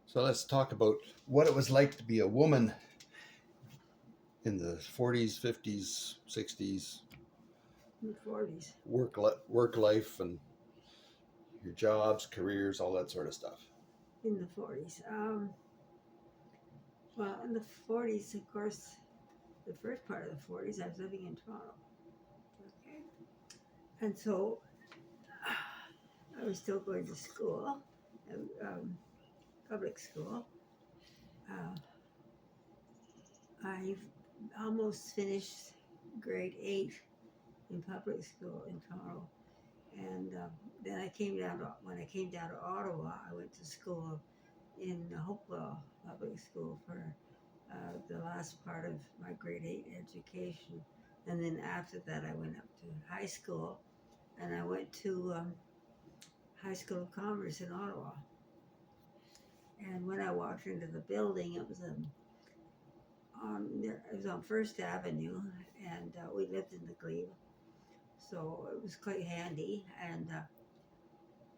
So let's talk about what it was like to be a woman in the 40s, 50s, 60s, in the 40s. work life and your jobs, careers, all that sort of stuff. In the 40s. Well, in the 40s, of course, the first part of the 40s, I was living in Toronto. Okay. And so I was still going to school, public school. Uh, I almost finished grade 8 in public school in Toronto. And then when I came down to Ottawa, I went to school in Hopewell Public School for the last part of my grade 8 education. And then after that, I went up to high school, and I went to High School of Commerce in Ottawa. And when I walked into the building, it was on First Avenue, and we lived in the Glebe, so it was quite handy. And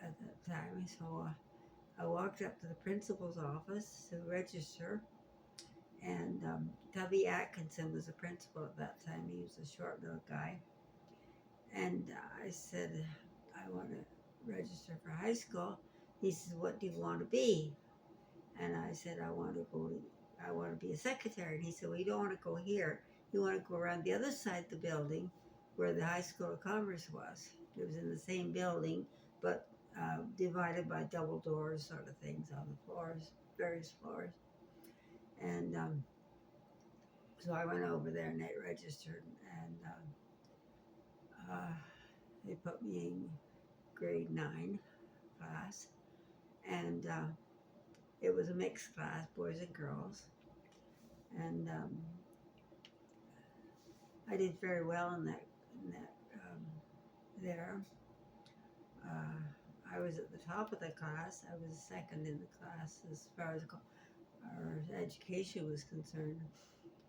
at that time, so I walked up to the principal's office to register, and Tubby Atkinson was the principal at that time. He was a short little guy, and I said, I want to register for high school. He says, what do you want to be? And I said, I want to be a secretary. And he said, well, you don't want to go here. You want to go around the other side of the building where the High School of Commerce was. It was in the same building, but divided by double doors sort of things on the floors, various floors. And so I went over there and I registered, and they put me in grade 9 class. And it was a mixed class, boys and girls. And I did very well in that there. I was at the top of the class. I was second in the class as far as our education was concerned.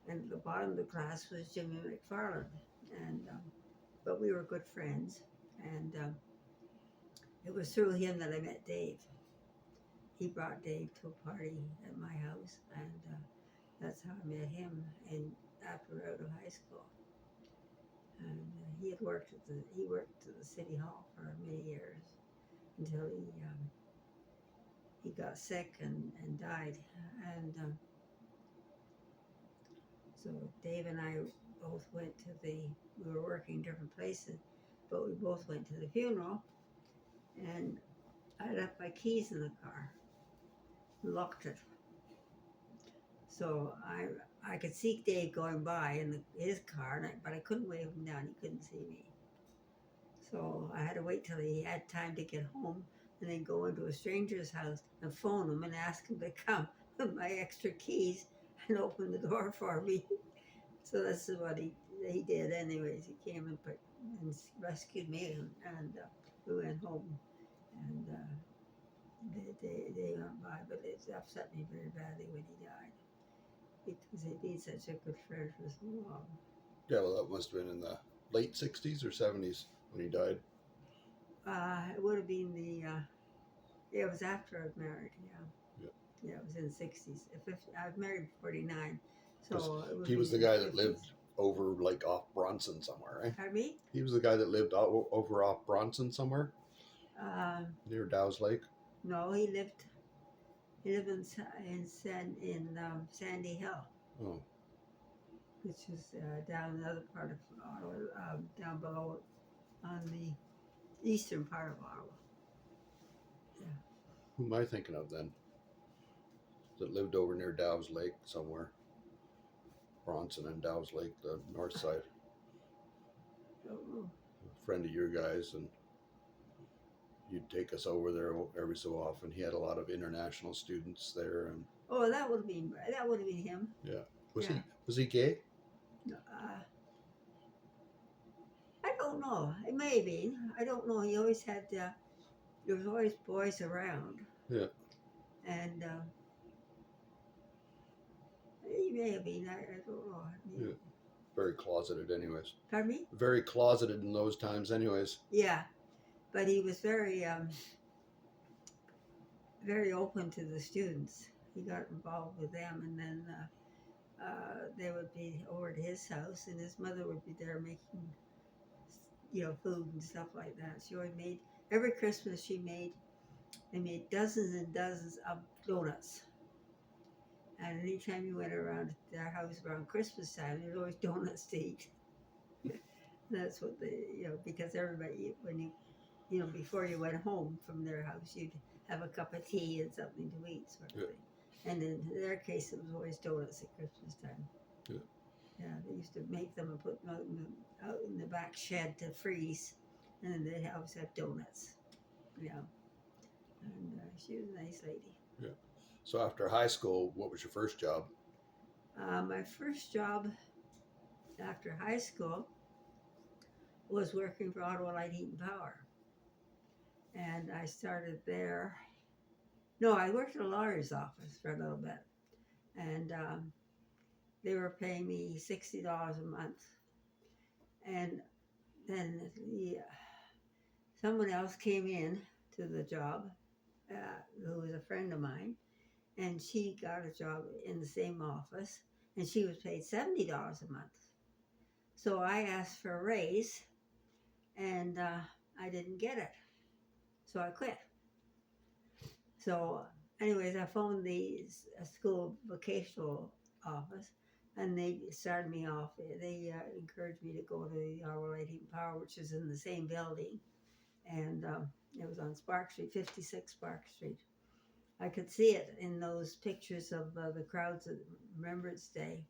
And at the bottom of the class was Jimmy McFarland. And but we were good friends. And it was through him that I met Dave. He brought Dave to a party at my house, and that's how I met him. And after out of high school. And he worked at the city hall for many years until he got sick and died. And so Dave and I both went to we were working different places, but we both went to the funeral. And I left my keys in the car, locked it. So I could see Dave going by in his car, but I couldn't wave him down. He couldn't see me. So I had to wait till he had time to get home, and then go into a stranger's house and phone him and ask him to come with my extra keys and open the door for me. So this is what he did. Anyways, he came and rescued me, and we went home, and they went by, but it upset me very badly when he died, because he'd been such a good friend for so long. Yeah, well, that must have been in the late 60s or 70s when he died. It would have been it was after I was married, yeah. Yeah, it was in the 60s. I was married in 49, so it he was the guy that lived over like off Bronson somewhere, right? Pardon me? He was the guy that lived over off Bronson somewhere, near Dow's Lake. No, he lived in Sandy Hill. Oh. Which is down another part of Ottawa, down below on the eastern part of Ottawa. Yeah. Who am I thinking of then? That lived over near Dow's Lake somewhere. Bronson and Dow's Lake, the north side. Oh. A friend of your guys, and you'd take us over there every so often. He had a lot of international students there, and that would have been him. Yeah. Was he gay? I don't know. It may have been. I don't know. He always had. There was always boys around. Yeah. And he may have been. I don't know. Yeah. Very closeted, anyways. Pardon me? Very closeted in those times, anyways. Yeah, but he was very. very open to the students. He got involved with them, and then they would be over to his house, and his mother would be there making, food and stuff like that. She always made every Christmas. They made dozens and dozens of donuts, and anytime you went around their house around Christmas time, there's always donuts to eat. That's what they, because everybody, when before you went home from their house, you'd have a cup of tea and something to eat, sort of Yeah. thing. And in their case, it was always donuts at Christmas time. Yeah. Yeah, they used to make them and put them out in the back shed to freeze, and then they'd always have donuts. Yeah, and she was a nice lady. Yeah. So after high school, what was your first job? My first job after high school was working for Ottawa Light Heat and Power, and I started there. No, I worked in a lawyer's office for a little bit, and they were paying me $60 a month, and then someone else came in to the job, who was a friend of mine, and she got a job in the same office, and she was paid $70 a month. So I asked for a raise, and I didn't get it, so I quit. So, anyways, I phoned the school vocational office, and they started me off. They encouraged me to go to the Ottawa Light Heat and Power, which is in the same building, and it was on Spark Street, 56 Spark Street. I could see it in those pictures of the crowds at Remembrance Day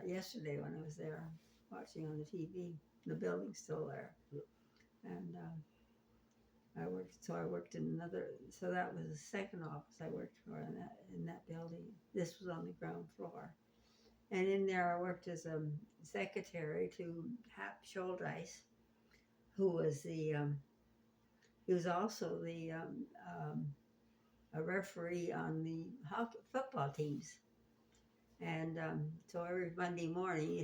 yesterday when I was there watching on the TV. The building's still there, and I worked in another. So that was the second office I worked for in that building. This was on the ground floor, and in there I worked as a secretary to Hap Schuldice, who was he was also a referee on the football teams. And so every Monday morning,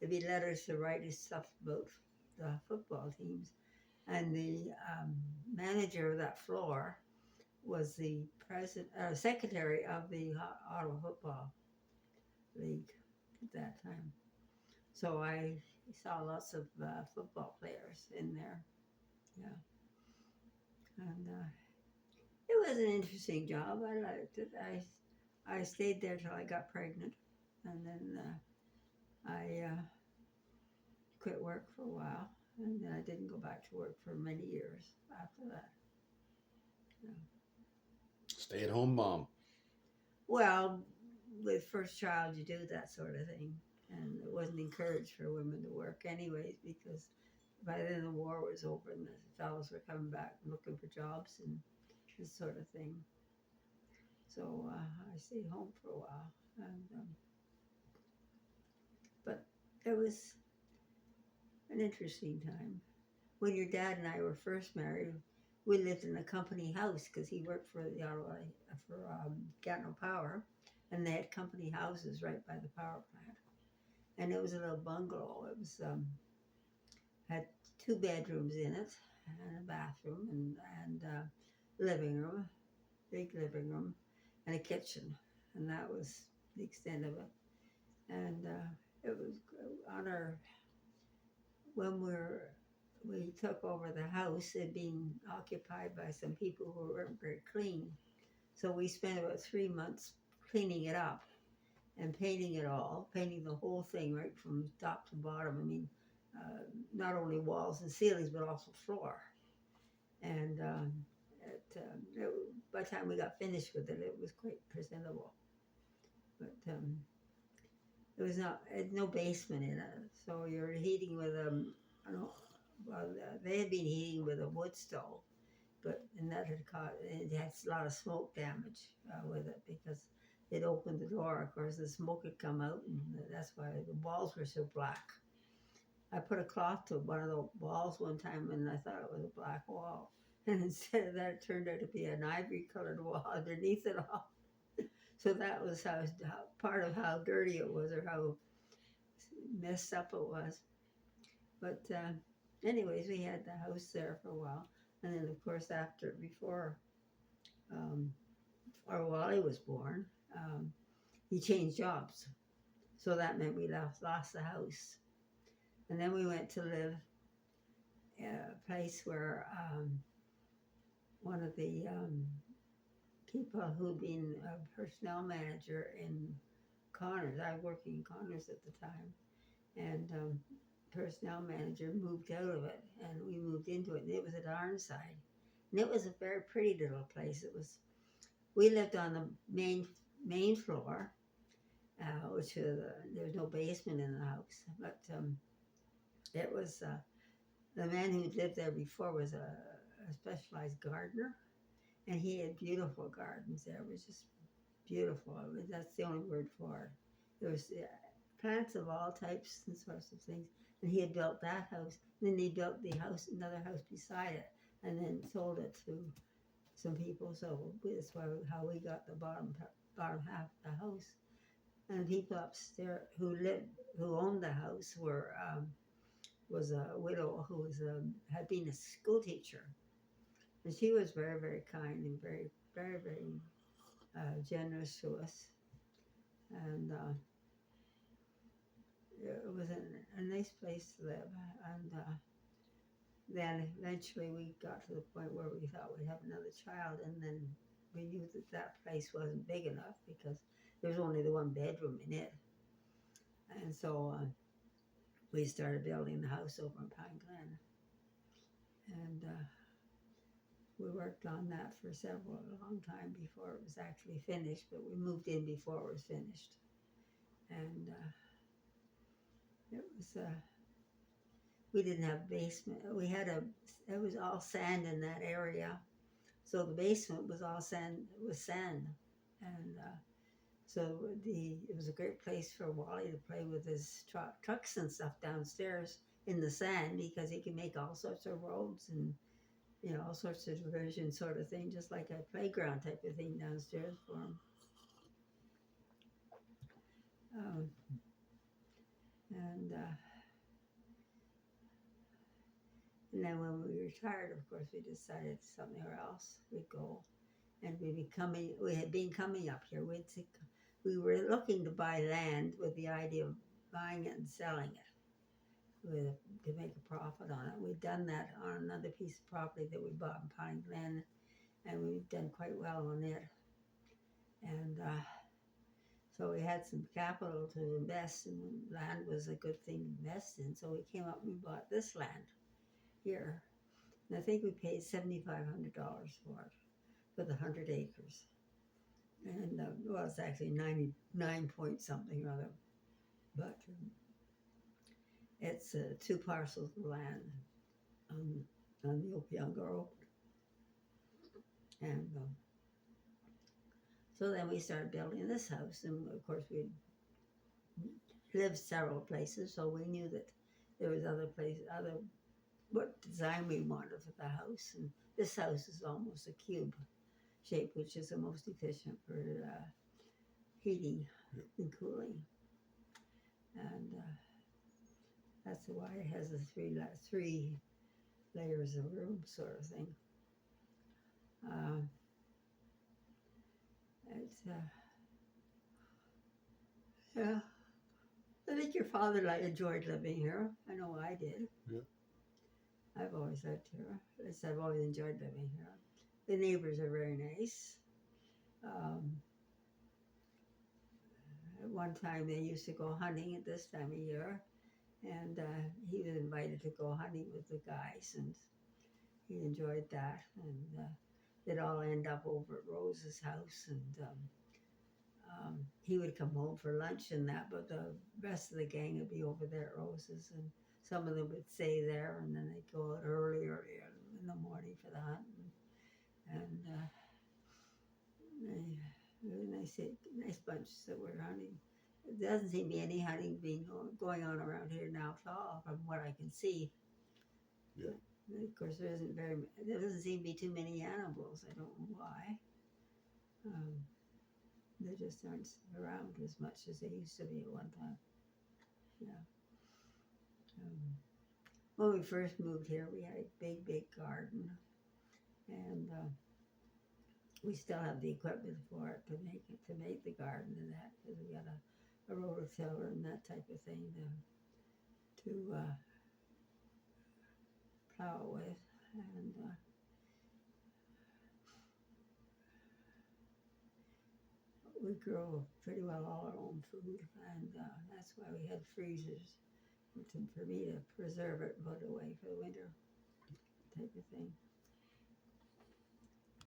there'd be letters to write his stuff about the football teams. And the manager of that floor was the secretary of the Ottawa Football League at that time. So I saw lots of football players in there. Yeah. And it was an interesting job. I liked it. I stayed there till I got pregnant. And then I quit work for a while, and then I didn't go back to work for many years after that. Yeah. Stay at home mom. Well, with first child, you do that sort of thing, and it wasn't encouraged for women to work anyways because by then the war was over and the fellows were coming back looking for jobs and this sort of thing. So I stayed home for a while, and but it was an interesting time. When your dad and I were first married, we lived in a company house because he worked for the Ottawa Gardiner Power, and they had company houses right by the power plant. And it was a little bungalow. It was had 2 bedrooms in it, and a bathroom, and living room, big living room, and a kitchen, and that was the extent of it. And it was on our when we took over the house, it being occupied by some people who weren't very clean. So we spent about 3 months cleaning it up and painting it all, painting the whole thing right from top to bottom. I mean, not only walls and ceilings, but also floor. And by the time we got finished with it, it was quite presentable. But it was it had no basement in it, so you're heating with I don't know, well, they had been heating with a wood stove, and that it had a lot of smoke damage with it because it opened the door. Of course, the smoke had come out, and that's why the walls were so black. I put a cloth to one of the walls one time, and I thought it was a black wall, and instead of that, it turned out to be an ivory-colored wall underneath it all. So that was how part of how dirty it was, or how messed up it was. But anyways, we had the house there for a while, and then of course before um, or while he was born, um, he changed jobs. So that meant we lost the house. And then we went to live at a place where one of the people who'd been a personnel manager in Connors, I was working in Connors at the time, and personnel manager moved out of it, and we moved into it, and it was at Arnside. And it was a very pretty little place. It was, we lived on the main floor, which was, there was no basement in the house, but it was, the man who lived there before was a specialized gardener, and he had beautiful gardens there. It was just beautiful. I mean, that's the only word for it. There was plants of all types and sorts of things. And he had built that house. And then he built the house, another house beside it, and then sold it to some people. So that's why how we got the bottom half of the house. And people upstairs who owned the house was a widow who had been a school teacher, and she was very very kind and very generous to us. And it was a nice place to live. And then eventually we got to the point where we thought we'd have another child, and then we knew that that place wasn't big enough because there was only the one bedroom in it. And so we started building the house over in Pine Glen. And we worked on that for a long time before it was actually finished, but we moved in before it was finished. And it was we didn't have a basement. It was all sand in that area. So the basement was all sand. And so it was a great place for Wally to play with his trucks and stuff downstairs in the sand, because he could make all sorts of roads and, all sorts of diversion sort of thing, just like a playground type of thing downstairs for him. Um, and And then when we retired, of course, we decided somewhere else we'd go. And we had been coming up here. We were looking to buy land with the idea of buying it and selling it to make a profit on it. We'd done that on another piece of property that we bought in Pine Glen, and we've done quite well on it. And so we had some capital to invest, and land was a good thing to invest in. So we came up and we bought this land here. And I think we paid $7,500 for it, for the 100 acres. And well, it's actually 99 point something or other, but it's two parcels of land on the Opeonga Road. And so then we started building this house, and of course we lived several places, so we knew that there was other what design we wanted for the house. And this house is almost a cube shape, which is the most efficient for heating and cooling. And that's why it has a three layers of room sort of thing. It's yeah. I think your father enjoyed living here. I know I did. Yeah. I've always lived here. At least I've always enjoyed living here. The neighbors are very nice. At one time they used to go hunting at this time of year, and he was invited to go hunting with the guys, and he enjoyed that. And they'd all end up over at Rose's house, and he would come home for lunch and that, but the rest of the gang would be over there at Rose's, and some of them would stay there, and then they'd go out early in the morning for the hunt. And nice bunch that were hunting. There doesn't seem to be any hunting going on around here now at all, from what I can see. Yeah. But of course, there doesn't seem to be too many animals. I don't know why. They just aren't around as much as they used to be at one time. Yeah. When we first moved here, we had a big garden, and we still have the equipment for it to make the garden and that, because we got a rototiller and that type of thing to plow with, and we grow pretty well all our own food, and that's why we had freezers for me to preserve it and put it away for the winter type of thing.